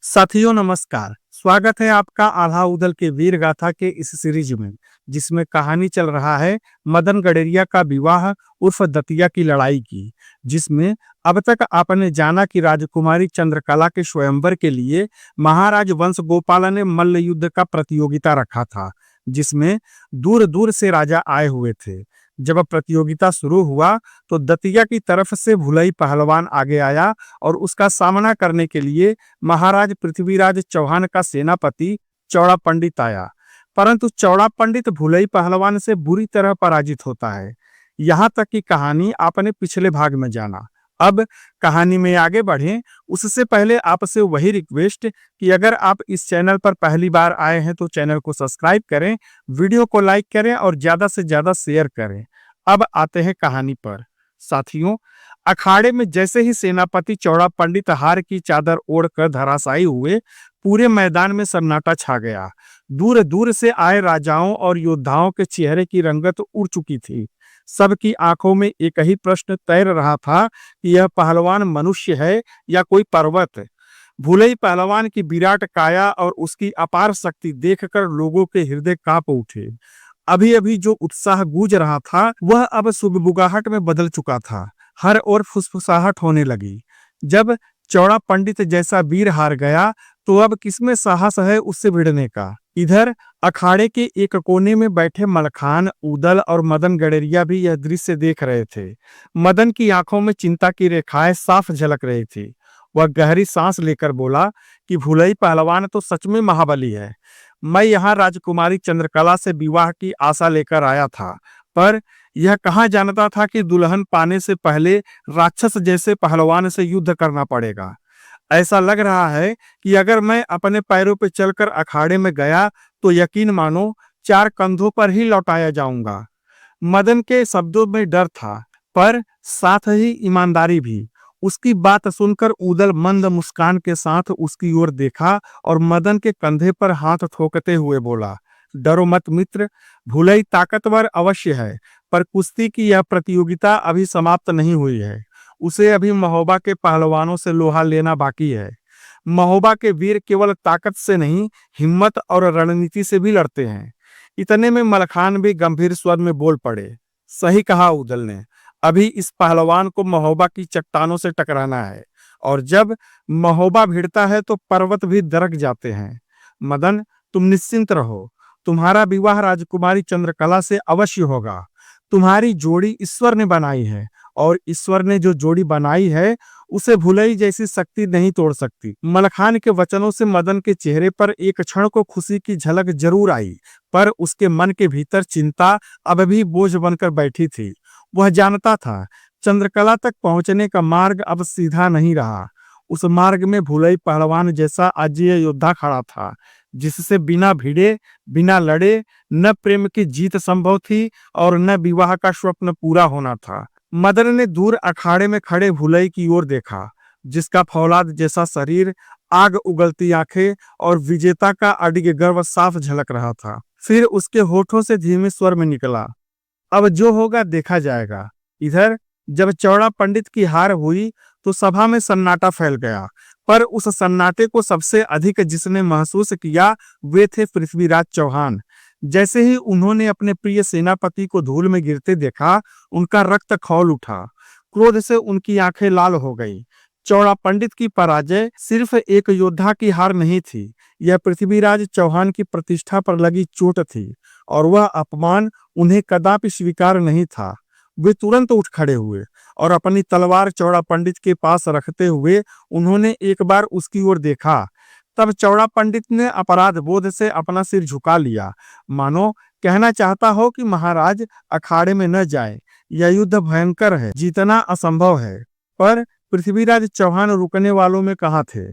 साथियों नमस्कार। स्वागत है आपका आल्हा उदल के वीर गाथा के इस सीरीज में, जिसमें कहानी चल रहा है मदन गडेरिया का विवाह उर्फ दतिया की लड़ाई की। जिसमें अब तक आपने जाना कि राजकुमारी चंद्रकला के स्वयंवर के लिए महाराज वंश गोपाल ने मल्ल युद्ध का प्रतियोगिता रखा था, जिसमें दूर दूर से राजा आए हुए थे। जब प्रतियोगिता शुरू हुआ तो दतिया की तरफ से भुलई पहलवान आगे आया और उसका सामना करने के लिए महाराज पृथ्वीराज चौहान का सेनापति चौड़ा पंडित आया। परंतु चौड़ा पंडित भुलई पहलवान से बुरी तरह पराजित होता है। यहाँ तक की कहानी आपने पिछले भाग में जाना। अब कहानी में आगे बढ़ें उससे पहले आपसे वही रिक्वेस्ट कि अगर आप इस चैनल पर पहली बार आए हैं तो चैनल को सब्सक्राइब करें, वीडियो को लाइक करें और ज्यादा से ज्यादा शेयर करें। अब आते हैं कहानी पर। साथियों, अखाड़े में जैसे ही सेनापति चौड़ा पंडित हार की चादर ओढ़कर धराशायी हुए, पूरे मैदान में सन्नाटा छा गया। दूर दूर से आए राजाओं और योद्धाओं के चेहरे की रंगत उड़ चुकी थी। सबकी आंखों में एक ही प्रश्न तैर रहा था कि यह पहलवान मनुष्य है या कोई पर्वत। भुलई पहलवान की विराट काया और उसकी अपार शक्ति देखकर लोगों के हृदय कांप उठे। अभी अभी जो उत्साह गूंज रहा था वह अब सुगबुगाहट में बदल चुका था। हर ओर फुसफुसाहट होने लगी। जब चौड़ा पंडित जैसा वीर हार गया तो अब किसमें साहस है उससे भिड़ने का। इधर अखाड़े के एक कोने में बैठे मलखान, उदल और मदन गडेरिया भी यह दृश्य देख रहे थे। मदन की आंखों में चिंता की रेखाएं साफ झलक रही थी। वह गहरी सांस लेकर बोला कि भुलई पहलवान तो सच में महाबली है। मैं यहाँ राजकुमारी चंद्रकला से विवाह की आशा लेकर आया था, पर यह कहाँ जानता था कि दुल्हन पाने से पहले राक्षस जैसे पहलवान से युद्ध करना पड़ेगा। ऐसा लग रहा है कि अगर मैं अपने पैरों पर चलकर अखाड़े में गया तो यकीन मानो 4 कंधों पर ही लौटाया जाऊंगा। मदन के शब्दों में डर था, पर साथ ही ईमानदारी भी। उसकी बात सुनकर उदल मंद मुस्कान के साथ उसकी ओर देखा और मदन के कंधे पर हाथ ठोकते हुए बोला, डरो मत मित्र, भुलई ताकतवर अवश्य है, पर कुश्ती की यह प्रतियोगिता अभी समाप्त नहीं हुई है। उसे अभी महोबा के पहलवानों से लोहा लेना बाकी है। महोबा के वीर केवल ताकत से नहीं, हिम्मत और रणनीति से भी लड़ते हैं। इतने में मलखान भी गंभीर स्वर में बोल पड़े, सही कहा उदल ने, अभी इस पहलवान को महोबा की चट्टानों से टकराना है, और जब महोबा भिड़ता है तो पर्वत भी दरक जाते हैं। मदन, तुम निश्चिंत रहो, तुम्हारा विवाह राजकुमारी चंद्रकला से अवश्य होगा। तुम्हारी जोड़ी ईश्वर ने बनाई है, और ईश्वर ने जो जोड़ी बनाई है उसे भुलई जैसी शक्ति नहीं तोड़ सकती। मलखान के वचनों से मदन के चेहरे पर एक क्षण को खुशी की झलक जरूर आई, पर उसके मन के भीतर चिंता अब भी बोझ बनकर बैठी थी। वह जानता था चंद्रकला तक पहुंचने का मार्ग अब सीधा नहीं रहा। उस मार्ग में भुलई पहलवान जैसा अजेय योद्धा खड़ा था, जिससे बिना भिड़े, बिना लड़े न प्रेम की जीत संभव थी और न विवाह का स्वप्न पूरा होना था। मदन ने दूर अखाड़े में खड़े भुलई की ओर देखा, जिसका फौलाद जैसा शरीर, आग उगलती आंखें और विजेता का अडिग गर्व साफ झलक रहा था। फिर उसके होठों से धीमे स्वर में निकला, अब जो होगा देखा जाएगा। इधर जब चौड़ा पंडित की हार हुई तो सभा में सन्नाटा फैल गया, पर उस सन्नाटे को सबसे अधिक जिसने महसूस किया वे थे पृथ्वीराज चौहान। जैसे ही उन्होंने अपने प्रिय सेनापति को धूल में गिरते देखा, उनका रक्त खौल उठा। क्रोध से उनकी आंखें लाल हो गई। चौड़ा पंडित की पराजय सिर्फ एक योद्धा की हार नहीं थी, यह पृथ्वीराज चौहान की प्रतिष्ठा पर लगी चोट थी, और वह अपमान उन्हें कदापि स्वीकार नहीं था। वे तुरंत उठ खड़े हुए और अपनी तलवार चौड़ा पंडित के पास रखते हुए उन्होंने एक बार उसकी ओर देखा। तब चौड़ा पंडित ने अपराध बोध से अपना सिर झुका लिया, मानो कहना चाहता हो कि महाराज अखाड़े में न जाए, यह युद्ध भयंकर है, जीतना असंभव है। पर पृथ्वीराज चौहान रुकने वालों में कहाँ थे।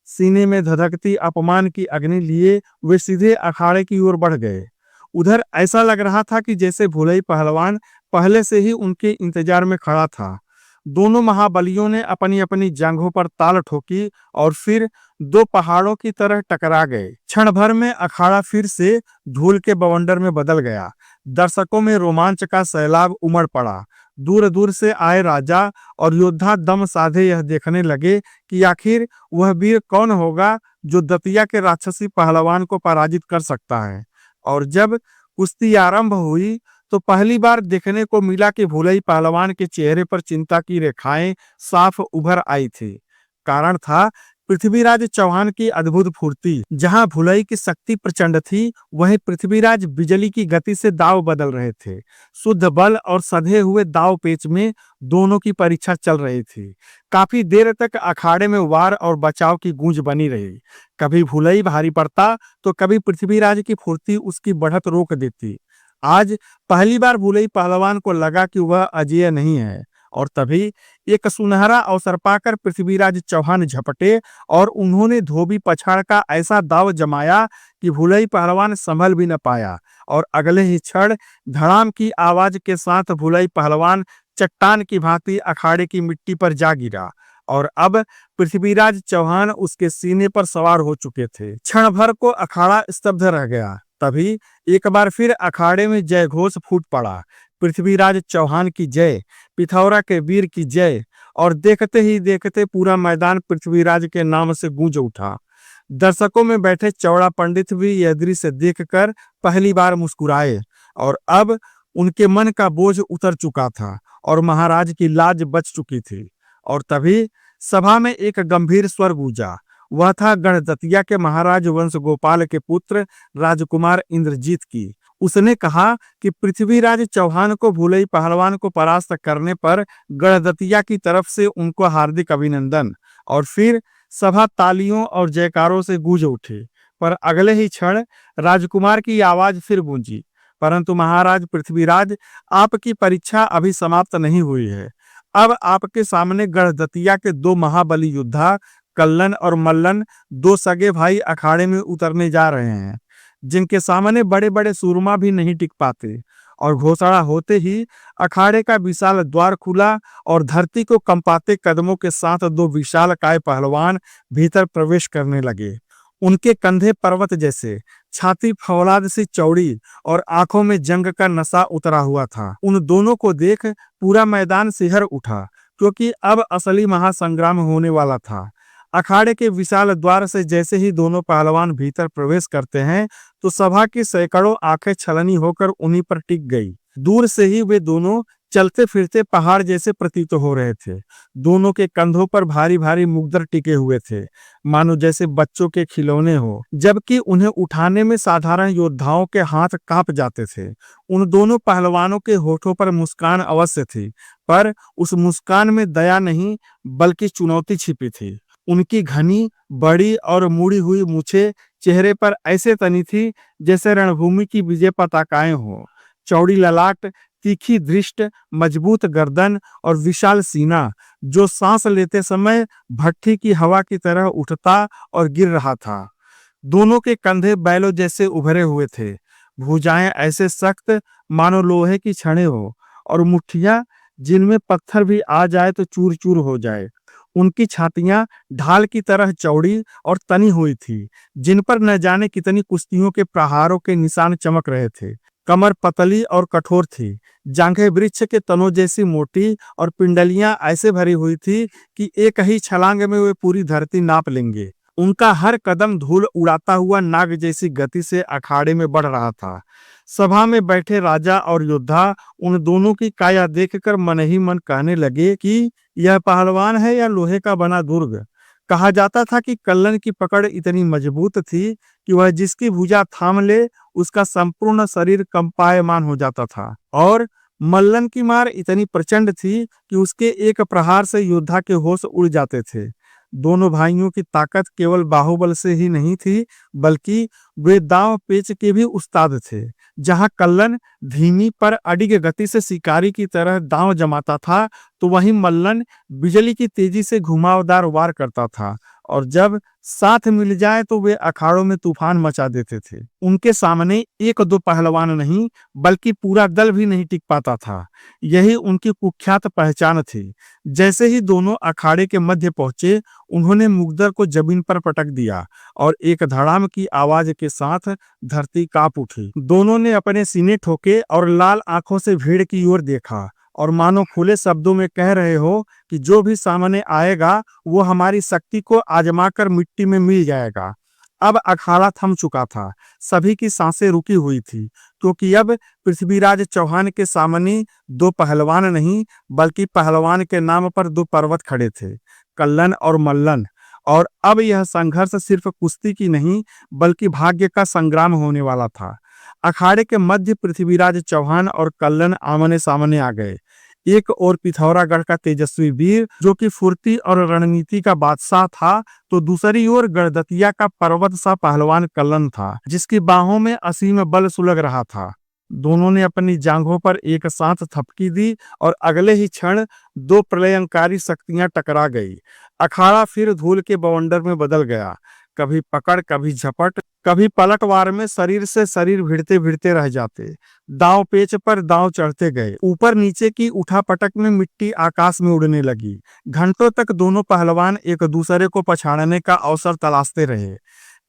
सीने में धधकती अपमान की अग्नि लिए वे सीधे अखाड़े की ओर बढ़ गए। उधर ऐसा लग रहा था कि जैसे भुलई पहलवान पहले से ही उनके इंतजार में खड़ा था। दोनों महाबलियों ने अपनी अपनी जांघों पर ताल ठोकी और फिर 2 पहाड़ों की तरह टकरा गए। क्षण भर में अखाड़ा फिर से धूल के बवंडर में बदल गया। दर्शकों में रोमांच का सैलाब उमड़ पड़ा। दूर दूर से आए राजा और योद्धा दम साधे यह देखने लगे कि आखिर वह वीर कौन होगा जो दतिया के राक्षसी पहलवान को पराजित कर सकता है। और जब कुश्ती आरंभ हुई तो पहली बार देखने को मिला कि भुलई पहलवान के चेहरे पर चिंता की रेखाएं साफ उभर आई थी। कारण था पृथ्वीराज चौहान की अद्भुत फुर्ती। जहां भुलई की शक्ति प्रचंड थी, वहीं पृथ्वीराज बिजली की गति से दांव बदल रहे थे। शुद्ध बल और सधे हुए दांव पेच में दोनों की परीक्षा चल रही थी। काफी देर तक अखाड़े में वार और बचाव की गूंज बनी रही। कभी भुलई भारी पड़ता तो कभी पृथ्वीराज की फुर्ती उसकी बढ़त रोक देती। आज पहली बार भुलई पहलवान को लगा कि वह अजेय नहीं है। और तभी एक सुनहरा अवसर पाकर पृथ्वीराज चौहान झपटे और उन्होंने धोबी पछाड़ का ऐसा दाव जमाया कि भुलई पहलवान संभल भी न पाया। और अगले ही क्षण धड़ाम की आवाज के साथ भुलई पहलवान चट्टान की भांति अखाड़े की मिट्टी पर जा गिरा। और अब पृथ्वीराज चौहान उसके सीने पर सवार हो चुके थे। क्षण भर को अखाड़ा स्तब्ध रह गया। तभी एक बार फिर अखाड़े में जय घोष फूट पड़ा। पृथ्वीराज चौहान की जय, पिथौरा के वीर की जय। और देखते ही देखते पूरा मैदान पृथ्वीराज के नाम से गूंज उठा। दर्शकों में बैठे चौड़ा पंडित भी यह दृश्य देखकर पहली बार मुस्कुराए। और अब उनके मन का बोझ उतर चुका था और महाराज की लाज बच चुकी थी। और तभी सभा में एक गंभीर स्वर गूंजा। वह था गणदतिया के महाराज वंश गोपाल के पुत्र राजकुमार इंद्रजीत की। उसने कहा कि पृथ्वीराज चौहान को भुलई पहलवान को परास्त करने पर गणदतिया की तरफ से उनको हार्दिक अभिनंदन। और फिर सभा तालियों और जयकारों से गूंज उठी। पर अगले ही क्षण राजकुमार की आवाज फिर गूंजी, परंतु महाराज पृथ्वीराज, आपकी परीक्षा अभी समाप्त नहीं हुई है। अब आपके सामने गणदतिया के दो महाबली योद्धा कल्लन और मल्लन, दो सगे भाई अखाड़े में उतरने जा रहे हैं, जिनके सामने बड़े बड़े सूरमा भी नहीं टिक पाते। और घोषणा होते ही अखाड़े का विशाल द्वार खुला और धरती को कंपाते कदमों के साथ दो विशालकाय पहलवान भीतर प्रवेश करने लगे। उनके कंधे पर्वत जैसे, छाती फौलाद सी चौड़ी और आंखों में जंग का नशा उतरा हुआ था। उन दोनों को देख पूरा मैदान सिहर उठा, क्योंकि अब असली महासंग्राम होने वाला था। अखाड़े के विशाल द्वार से जैसे ही दोनों पहलवान भीतर प्रवेश करते हैं तो सभा की सैकड़ों आंखें छलनी होकर उन्हीं पर टिक गई। दूर से ही वे दोनों चलते फिरते पहाड़ जैसे प्रतीत हो रहे थे। दोनों के कंधों पर भारी भारी मुग्दर टिके हुए थे, मानो जैसे बच्चों के खिलौने हो, जबकि उन्हें उठाने में साधारण योद्धाओं के हाथ कांप जाते थे। उन दोनों पहलवानों के होठों पर मुस्कान अवश्य थी, पर उस मुस्कान में दया नहीं बल्कि चुनौती छिपी थी। उनकी घनी, बड़ी और मुड़ी हुई मूछें चेहरे पर ऐसे तनी थी जैसे रणभूमि की विजय पताकाएं हो। चौड़ी ललाट, तीखी दृष्ट, मजबूत गर्दन और विशाल सीना, जो सांस लेते समय भट्ठी की हवा की तरह उठता और गिर रहा था। दोनों के कंधे बैलों जैसे उभरे हुए थे, भुजाएं ऐसे सख्त मानो लोहे की छड़ें हो, और मुट्ठियां जिनमें पत्थर भी आ जाए तो चूर चूर हो जाए। उनकी छातियां ढाल की तरह चौड़ी और तनी हुई थी, जिन पर न जाने कितनी कुश्तियों के प्रहारों के निशान चमक रहे थे। कमर पतली और कठोर थी, जांघें वृक्ष के तनों जैसी मोटी और पिंडलियां ऐसे भरी हुई थी कि एक ही छलांग में वे पूरी धरती नाप लेंगे। उनका हर कदम धूल उड़ाता हुआ नाग जैसी गति से अखाड़े में बढ़ रहा था। सभा में बैठे राजा और योद्धा उन दोनों की काया देखकर मन ही मन कहने लगे कि यह पहलवान है या लोहे का बना दुर्ग। कहा जाता था कि कल्लन की पकड़ इतनी मजबूत थी कि वह जिसकी भुजा थाम ले उसका संपूर्ण शरीर कंपायमान हो जाता था, और मल्लन की मार इतनी प्रचंड थी कि उसके एक प्रहार से योद्धा के होश उड़ जाते थे। दोनों भाइयों की ताकत केवल बाहुबल से ही नहीं थी, बल्कि वे दांव पेच के भी उस्ताद थे। जहां कल्लन धीमी पर अडिग गति से शिकारी की तरह दांव जमाता था, तो वहीं मल्लन बिजली की तेजी से घुमावदार वार करता था, और जब साथ मिल जाए तो वे अखाड़ों में तूफान मचा देते थे। उनके सामने एक दो पहलवान नहीं बल्कि पूरा दल भी नहीं टिक पाता था। यही उनकी कुख्यात पहचान थी। जैसे ही दोनों अखाड़े के मध्य पहुंचे, उन्होंने मुग्दर को जमीन पर पटक दिया और एक धड़ाम की आवाज के साथ धरती कांप उठी। दोनों ने अपने सीने ठोके और लाल आंखों से भीड़ की ओर देखा, और मानो खुले शब्दों में कह रहे हो कि जो भी सामने आएगा वो हमारी शक्ति को आजमाकर मिट्टी में मिल जाएगा। अब अखाड़ा थम चुका था, सभी की सांसें रुकी हुई थी, क्योंकि अब पृथ्वीराज चौहान के सामने दो पहलवान नहीं, बल्कि पहलवान के नाम पर दो पर्वत खड़े थे, कल्लन और मल्लन। और अब यह संघर्ष सिर्फ कुश्ती की नहीं, बल्कि भाग्य का संग्राम होने वाला था। अखाड़े के मध्य पृथ्वीराज चौहान और कल्लन आमने सामने आ गए। एक ओर पिथौरागढ़ का तेजस्वी वीर जो कि फुर्ती और रणनीति का बादशाह था, तो दूसरी ओर गड़दतिया का पर्वत सा पहलवान कल्लन था, जिसकी बाहों में असीम बल सुलग रहा था। दोनों ने अपनी जांघों पर एक साथ थपकी दी और अगले ही क्षण दो प्रलयंकारी शक्तियां टकरा गई। अखाड़ा फिर धूल के बवंडर में बदल गया, कभी पकड़, कभी झपट, कभी पलटवार में शरीर से शरीर भिड़ते भिड़ते रह जाते। दांव पेच पर दांव चढ़ते गए, ऊपर नीचे की उठापटक में मिट्टी आकाश में उड़ने लगी। घंटों तक दोनों पहलवान एक दूसरे को पछाड़ने का अवसर तलाशते रहे।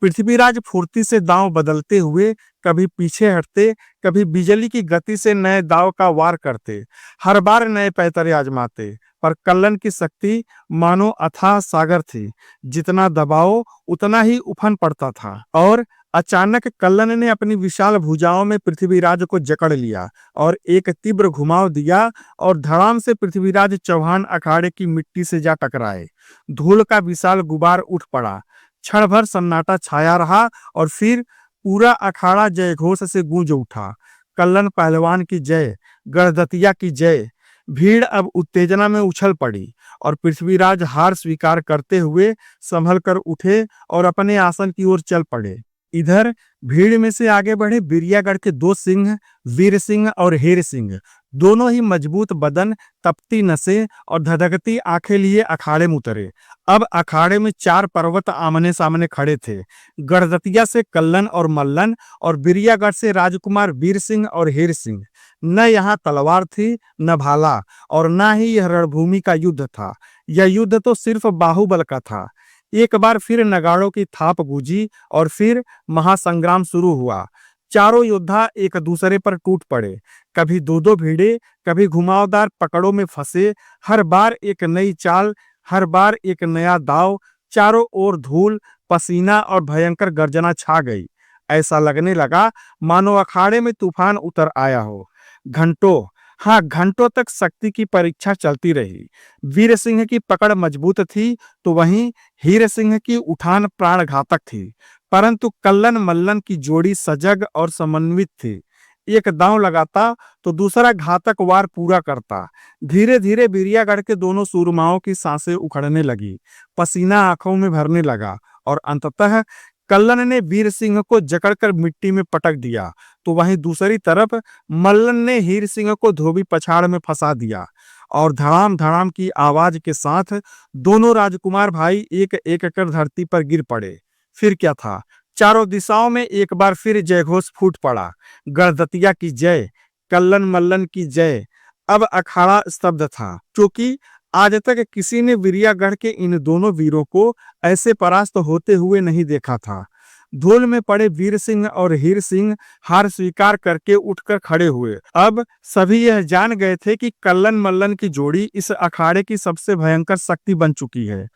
पृथ्वीराज फुर्ती से दांव बदलते हुए कभी पीछे हटते, कभी बिजली की गति से नए दांव का वार करते, हर बार नए पैतरे आजमाते। पर कल्लन की शक्ति मानो अथाह सागर थी, जितना दबाओ उतना ही उफन पड़ता था। और अचानक कल्लन ने अपनी विशाल भुजाओं में पृथ्वीराज को जकड़ लिया और एक तीव्र घुमाव दिया, और धड़ाम से पृथ्वीराज चौहान अखाड़े की मिट्टी से जा टकराए। धूल का विशाल गुबार उठ पड़ा, क्षण भर सन्नाटा छाया रहा और फिर पूरा अखाड़ा जयघोष से गूंज उठा। कल्लन पहलवान की जय, गड़दतिया की जय। भीड़ अब उत्तेजना में उछल पड़ी और पृथ्वीराज हार स्वीकार करते हुए संभल कर उठे और अपने आसन की ओर चल पड़े। इधर भीड़ में से आगे बढ़े बिरियागढ़ के दो सिंह, वीर सिंह और हेर सिंह, दोनों ही मजबूत बदन, तपती नसें और धधकती आंखें लिए अखाड़े में उतरे। अब अखाड़े में चार पर्वत आमने सामने खड़े थे, गड़दतिया से कल्लन और मल्लन, और बिरियागढ़ से राजकुमार वीर सिंह और हेर सिंह। न यहाँ तलवार थी, न भाला, और न ही यह रणभूमि का युद्ध था। यह युद्ध तो सिर्फ बाहुबल का था। एक बार फिर नगाड़ों की थाप गूंजी और फिर महासंग्राम शुरू हुआ। चारों योद्धा एक दूसरे पर टूट पड़े, कभी दो दो भिड़े, कभी घुमावदार पकड़ों में फंसे। हर बार एक नई चाल, हर बार एक नया दांव। चारों ओर धूल, पसीना और भयंकर गर्जना छा गई। ऐसा लगने लगा मानो अखाड़े में तूफान उतर आया हो। घंटों तक शक्ति की परीक्षा चलती रही। वीर सिंह की पकड़ मजबूत थी, तो वहीं हीर सिंह की उठान प्राणघातक थी। परंतु कल्लन मल्लन की जोड़ी सजग और समन्वित थी। एक दांव लगाता तो दूसरा घातक वार पूरा करता। धीरे धीरे बिरियागढ़ के दोनों सूरमाओं की सांसें उखड़ने लगी, पसीना आंखों में भरने लगा, और अंततः कल्लन ने वीर सिंह को जकड़कर मिट्टी में पटक दिया, तो वहीं दूसरी तरफ मल्लन ने हीर सिंह को धोबी पछाड़ में फंसा दिया। और धड़ाम धड़ाम की आवाज के साथ दोनों राजकुमार भाई एक एक कर धरती पर गिर पड़े। फिर क्या था, चारों दिशाओं में एक बार फिर जयघोष फूट पड़ा। गड़दतिया की जय, कल्लन मल्लन की जय। अब अखाड़ा स्तब्ध था, क्योंकि आज तक किसी ने बिरियागढ़ के इन दोनों वीरों को ऐसे परास्त होते हुए नहीं देखा था। धूल में पड़े वीर सिंह और हीर सिंह हार स्वीकार करके उठकर खड़े हुए। अब सभी यह जान गए थे कि कल्लन मल्लन की जोड़ी इस अखाड़े की सबसे भयंकर शक्ति बन चुकी है।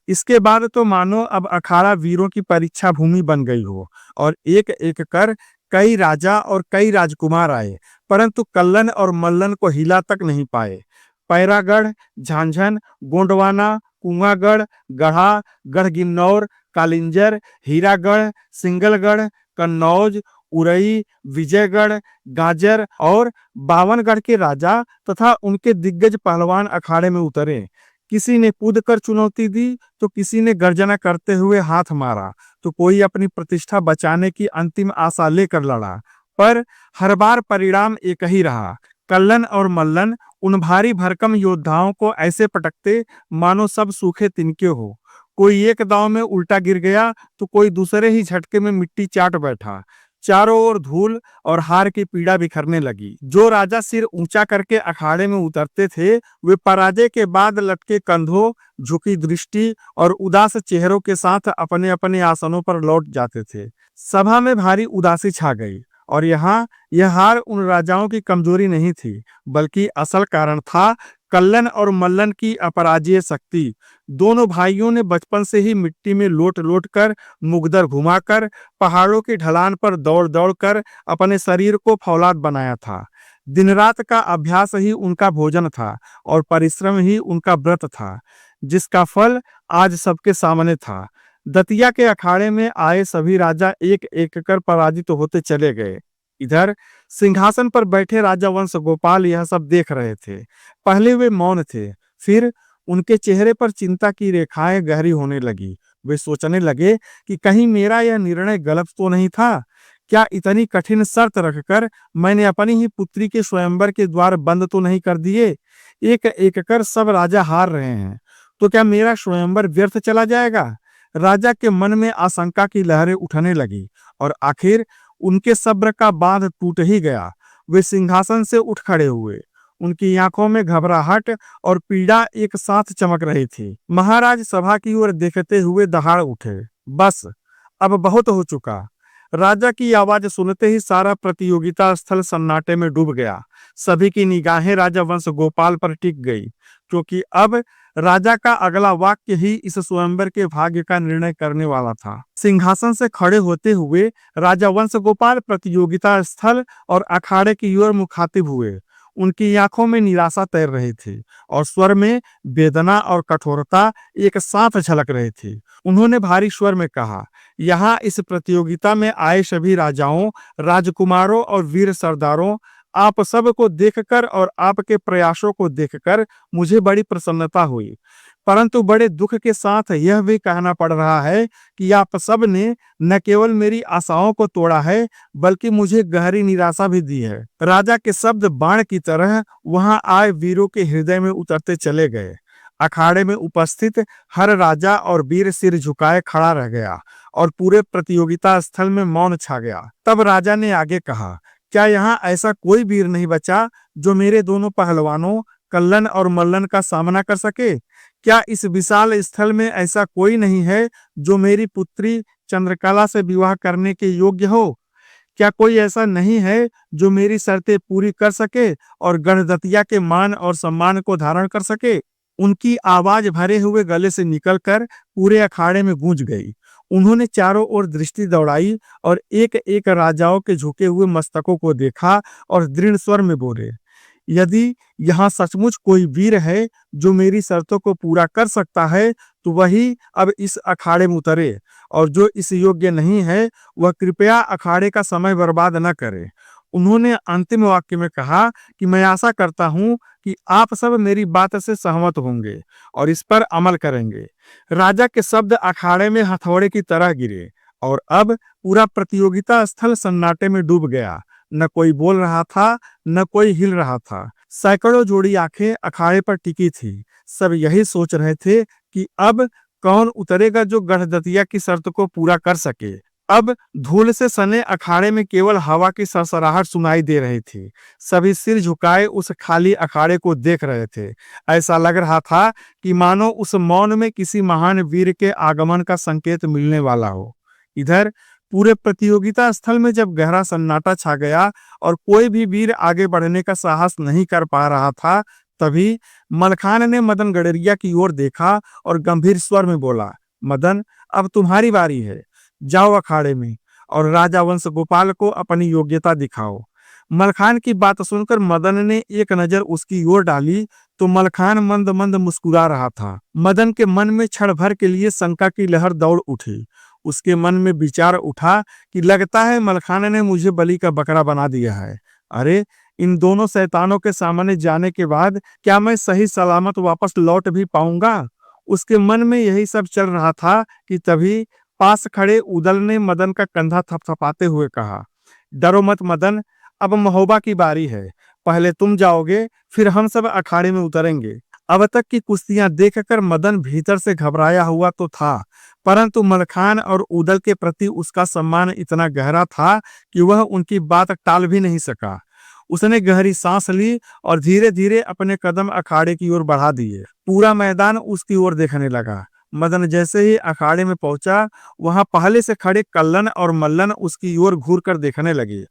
इसके बाद तो मानो अब अखाड़ा वीरों की परीक्षा भूमि बन गई हो, और एक एक कर कई राजा और कई राजकुमार आए, परंतु कल्लन और मल्लन को हिला तक नहीं पाए। पैरागढ़, झांझन, गोंडवाना, कुआंगढ़, गढ़ा, गढ़गिन्नौर, कालिंजर, हीरागढ़, सिंगलगढ़, कन्नौज, उरई, विजयगढ़, गाजर और बावनगढ़ के राजा तथा उनके दिग्गज पहलवान अखाड़े में उतरे। किसी ने कूद कर चुनौती दी, तो किसी ने गर्जना करते हुए हाथ मारा, तो कोई अपनी प्रतिष्ठा बचाने की अंतिम आशा लेकर लड़ा। पर हर बार परिणाम एक ही रहा। कल्लन और मल्लन उन भारी भरकम योद्धाओं को ऐसे पटकते मानो सब सूखे तिनके हो। कोई एक दांव में उल्टा गिर गया, तो कोई दूसरे ही झटके में मिट्टी चाट बैठा। चारों ओर धूल और हार की पीड़ा बिखरने लगी। जो राजा सिर ऊंचा करके अखाड़े में उतरते थे, वे पराजय के बाद लटके कंधों, झुकी दृष्टि और उदास चेहरों के साथ अपने अपने आसनों पर लौट जाते थे। सभा में भारी उदासी छा गई और यहाँ यह हार उन राजाओं की कमजोरी नहीं थी, बल्कि असल कारण था कल्लन और मल्लन की अपराजेय शक्ति। दोनों भाइयों ने बचपन से ही मिट्टी में लोट-लोट कर, मुगदर घुमाकर, पहाड़ों की ढलान पर दौड़-दौड़ कर अपने शरीर को फौलाद बनाया था। दिन-रात का अभ्यास ही उनका भोजन था और परिश्रम ही उनका व्रत था, जिसका फल आज सबके सामने था। दतिया के अखाड़े में आए सभी राजा एक-एक कर पराजित होते चले गए। इधर सिंहासन पर बैठे राजा वंश गोपाल यह सब देख रहे थे। पहले वे मौन थे, फिर उनके चेहरे पर चिंता की रेखाएं गहरी होने लगी। वे सोचने लगे कि कहीं मेरा यह निर्णय गलत तो नहीं था। क्या इतनी कठिन शर्त रखकर मैंने अपनी ही पुत्री के स्वयंवर के द्वार बंद तो नहीं कर दिए? एक-एक कर सब राजा हार रहे हैं, तो क्या मेरा स्वयंवर व्यर्थ चला जाएगा? राजा के मन में आशंका की लहरें उठने लगी और आखिर उनके सब्र का बांध टूट ही गया। वे सिंहासन से उठ खड़े हुए। उनकी आंखों में घबराहट और पीड़ा एक साथ चमक रही थी। महाराज सभा की ओर देखते हुए दहाड़ उठे। बस, अब बहुत हो चुका। राजा की आवाज सुनते ही सारा प्रतियोगिता स्थल सन्नाटे में डूब गया। सभी की निगाहें राजा वंश गोपाल पर टिक गई, क्योंकि अब राजा का अगला वाक्य ही इस स्वयंवर के भाग्य का निर्णय करने वाला था। सिंहासन से खड़े होते हुए राजा वंश गोपाल प्रतियोगिता स्थल और अखाड़े की ओर मुखातिब हुए। उनकी आंखों में निराशा तैर रही थी और स्वर में वेदना और कठोरता एक साथ झलक रही थी। उन्होंने भारी स्वर में कहा, यहाँ इस प्रतियोगिता में आए सभी राजाओं, राजकुमारों और वीर सरदारों, आप सबको देखकर और आपके प्रयासों को देखकर मुझे बड़ी प्रसन्नता हुई। परंतु बड़े दुख के साथ यह भी कहना पड़ रहा है कि आप सब ने न केवल मेरी आशाओं को तोड़ा है, बल्कि मुझे गहरी निराशा भी दी है। राजा के शब्द बाण की तरह वहां आए वीरों के हृदय में उतरते चले गए। अखाड़े में उपस्थित हर राजा और वीर सिर झुकाए खड़ा रह गया और पूरे प्रतियोगिता स्थल में मौन छा गया। तब राजा ने आगे कहा, क्या यहाँ ऐसा कोई वीर नहीं बचा जो मेरे दोनों पहलवानों कल्लन और मल्लन का सामना कर सके? क्या इस विशाल स्थल में ऐसा कोई नहीं है जो मेरी पुत्री चंद्रकला से विवाह करने के योग्य हो? क्या कोई ऐसा नहीं है जो मेरी शर्तें पूरी कर सके और गढ़दतिया के मान और सम्मान को धारण कर सके? उनकी आवाज भरे हुए गले से निकलकर पूरे अखाड़े में गूंज गई। उन्होंने चारों ओर दृष्टि दौड़ाई और एक-एक राजाओं के झुके हुए मस्तकों को देखा और दृढ़ स्वर में बोले, यदि यहाँ सचमुच कोई वीर है जो मेरी शर्तों को पूरा कर सकता है, तो वही अब इस अखाड़े में उतरे, और जो इस योग्य नहीं है, वह कृपया अखाड़े का समय बर्बाद न करे। उन्होंने अंतिम वाक्य में कहा कि मैं आशा करता हूं कि आप सब मेरी बात से सहमत होंगे और इस पर अमल करेंगे। राजा के शब्द अखाड़े में हथौड़े की तरह गिरे और अब पूरा प्रतियोगिता स्थल सन्नाटे में डूब गया। न कोई बोल रहा था, न कोई हिल रहा था। सैकड़ों जोड़ी आंखें अखाड़े पर टिकी थी। सब यही सोच रहे थे कि अब कौन उतरेगा जो गढ़दतिया की शर्त को पूरा कर सके। अब धूल से सने अखाड़े में केवल हवा की सरसराहट सुनाई दे रही थी। सभी सिर झुकाए उस खाली अखाड़े को देख रहे थे। ऐसा लग रहा था कि मानो उस मौन में किसी महान वीर के आगमन का संकेत मिलने वाला हो। इधर पूरे प्रतियोगिता स्थल में जब गहरा सन्नाटा छा गया और कोई भी वीर आगे बढ़ने का साहस नहीं कर पा रहा था, तभी मलखान ने मदन गडरिया की ओर देखा और गंभीर स्वर में बोला, मदन, अब तुम्हारी बारी है। जाओ अखाड़े में और राजा वंश गोपाल को अपनी योग्यता दिखाओ। मलखान की बात सुनकर मदन ने एक नजर उसकी ओर डाली तो मलखान मंद मंद मुस्कुरा रहा था। मदन के मन में क्षण भर के लिए शंका की लहर दौड़ उठी। उसके मन में विचार उठा कि लगता है मलखान ने मुझे बलि का बकरा बना दिया है। अरे, इन दोनों शैतानों के सामने जाने के बाद क्या मैं सही सलामत वापस लौट भी पाऊंगा? उसके मन में यही सब चल रहा था कि तभी पास खड़े उदल ने मदन का कंधा थपथपाते हुए कहा, डरो मत मदन, अब महोबा की बारी है। पहले तुम जाओगे, फिर हम सब अखाड़े में उतरेंगे। अब तक की कुश्तियां देखकर मदन भीतर से घबराया हुआ तो था, परंतु मलखान और उदल के प्रति उसका सम्मान इतना गहरा था कि वह उनकी बात टाल भी नहीं सका। उसने गहरी सांस ली और धीरे धीरे अपने कदम अखाड़े की ओर बढ़ा दिए। पूरा मैदान उसकी ओर देखने लगा। मदन जैसे ही अखाड़े में पहुंचा, वहां पहले से खड़े कल्लन और मल्लन उसकी ओर घूर कर देखने लगे।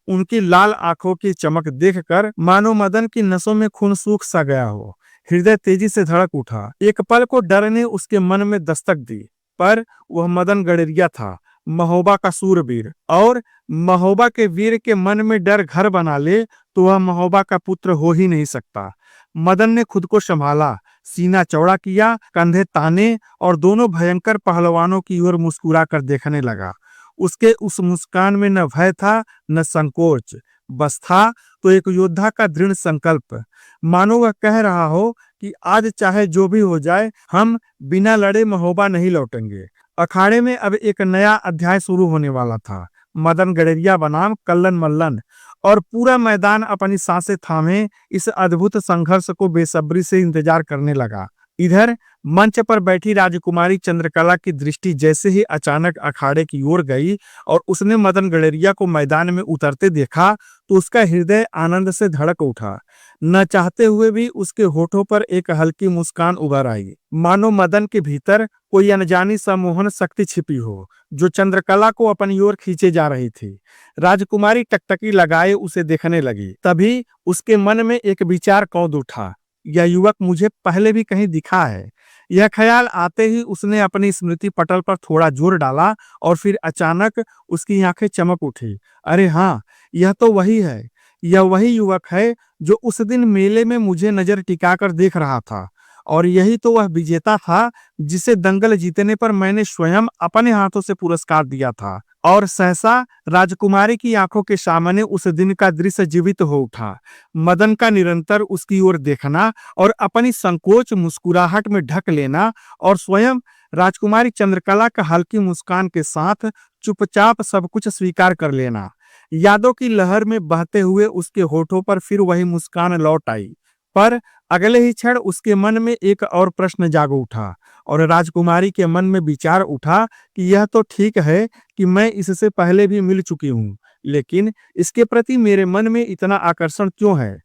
उनकी लाल आंखों की चमक देखकर मानो मदन की नसों में खून सूख सा गया हो। हृदय तेजी से धड़क उठा। एक पल को डर ने उसके मन में दस्तक दी, पर वह मदन गडरिया था, महोबा का सूरवीर। और महोबा के वीर के मन में डर घर बना ले तो वह महोबा का पुत्र हो ही नहीं सकता। मदन ने खुद को संभाला, सीना चौड़ा किया, कंधे ताने और दोनों भयंकर पहलवानों की ओर मुस्कुरा कर देखने लगा। उसके उस मुस्कान में न भय था न संकोच, बस था तो एक योद्धा का दृढ़ संकल्प। मानो वह कह रहा हो कि आज चाहे जो भी हो जाए, हम बिना लड़े महोबा नहीं लौटेंगे। अखाड़े में अब एक नया अध्याय शुरू होने वाला था। मदन गडरिया बनाम कल्लन मल्लन, और पूरा मैदान अपनी सांसें थामे इस अद्भुत संघर्ष को बेसब्री से इंतजार करने लगा। इधर मंच पर बैठी राजकुमारी चंद्रकला की दृष्टि जैसे ही अचानक अखाड़े की ओर गई और उसने मदन गडरिया को मैदान में उतरते देखा, तो उसका हृदय आनंद से धड़क उठा। न चाहते हुए भी उसके होठों पर एक हल्की मुस्कान उभर आई, मानो मदन के भीतर कोई अनजानी सम्मोहन शक्ति छिपी हो, जो चंद्रकला को अपनी ओर खींचे जा रही थी। राजकुमारी टकटकी लगाए उसे देखने लगी। तभी उसके मन में एक विचार कौंध उठा, यह युवक मुझे पहले भी कहीं दिखा है। यह ख्याल आते ही उसने अपनी स्मृति पटल पर थोड़ा जोर डाला और फिर अचानक उसकी आंखें चमक उठी। अरे हाँ, यह तो वही है। यह वही युवक है जो उस दिन मेले में मुझे नजर टिकाकर देख रहा था, और यही तो वह विजेता था जिसे दंगल जीतने पर मैंने स्वयं अपने हाथों से पुरस्कार दिया था। और सहसा राजकुमारी की आंखों के सामने उस दिन का दृश्य जीवित हो उठा। मदन का निरंतर उसकी ओर देखना और अपनी संकोच मुस्कुराहट में ढक लेना, और स्वयं राजकुमारी चंद्रकला का हल्की मुस्कान के साथ चुपचाप सब कुछ स्वीकार कर लेना। यादों की लहर में बहते हुए उसके होठों पर फिर वही मुस्कान लौट आई। पर अगले ही क्षण उसके मन में एक और प्रश्न जाग उठा, और राजकुमारी के मन में विचार उठा कि यह तो ठीक है कि मैं इससे पहले भी मिल चुकी हूँ, लेकिन इसके प्रति मेरे मन में इतना आकर्षण क्यों है?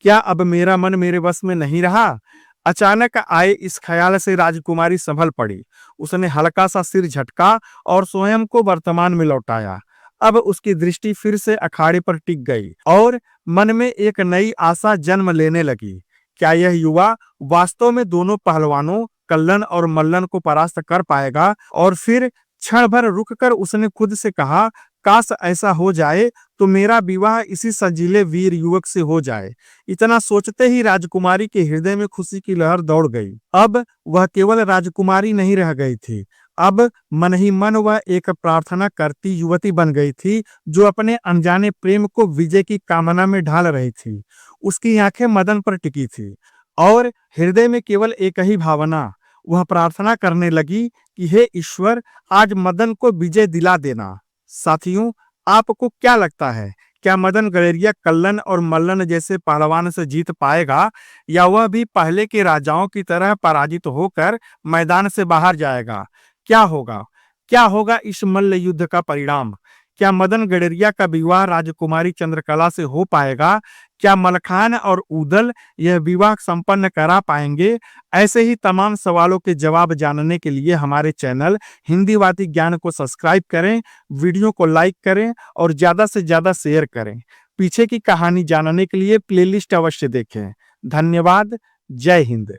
क्या अब मेरा मन मेरे बस में नहीं रहा? अचानक आए इस ख्याल से राजकुमारी संभल पड़ी। उसने हल्का सा सिर झटका और स्वयं को वर्तमान में लौटाया। अब उसकी दृष्टि फिर से अखाड़े पर टिक गई और मन में एक नई आशा जन्म लेने लगी। क्या यह युवा वास्तव में दोनों पहलवानों कल्लन और मल्लन को परास्त कर पाएगा? और फिर क्षण भर रुककर उसने खुद से कहा, काश ऐसा हो जाए तो मेरा विवाह इसी सजीले वीर युवक से हो जाए। इतना सोचते ही राजकुमारी के हृदय में खुशी की लहर दौड़ गई। अब वह केवल राजकुमारी नहीं रह गई थी, अब मन ही मन वह एक प्रार्थना करती युवती बन गई थी, जो अपने अनजाने प्रेम को विजय की कामना में ढाल रही थी। उसकी आंखें मदन पर टिकी थी और हृदय में केवल एक ही भावना। वह प्रार्थना करने लगी कि हे ईश्वर, आज मदन को विजय दिला देना। साथियों, आपको क्या लगता है, क्या मदन गडरिया कल्लन और मल्लन जैसे पहलवान से जीत पाएगा, या वह भी पहले के राजाओं की तरह पराजित होकर मैदान से बाहर जाएगा? क्या होगा? क्या होगा इस मल्ल युद्ध का परिणाम? क्या मदन गडरिया का विवाह राजकुमारी चंद्रकला से हो पाएगा? क्या मलखान और उदल यह विवाह संपन्न करा पाएंगे? ऐसे ही तमाम सवालों के जवाब जानने के लिए हमारे चैनल हिंदीवादी ज्ञान को सब्सक्राइब करें, वीडियो को लाइक करें और ज्यादा से ज्यादा शेयर करें। पीछे की कहानी जानने के लिए प्लेलिस्ट अवश्य देखें। धन्यवाद। जय हिंद।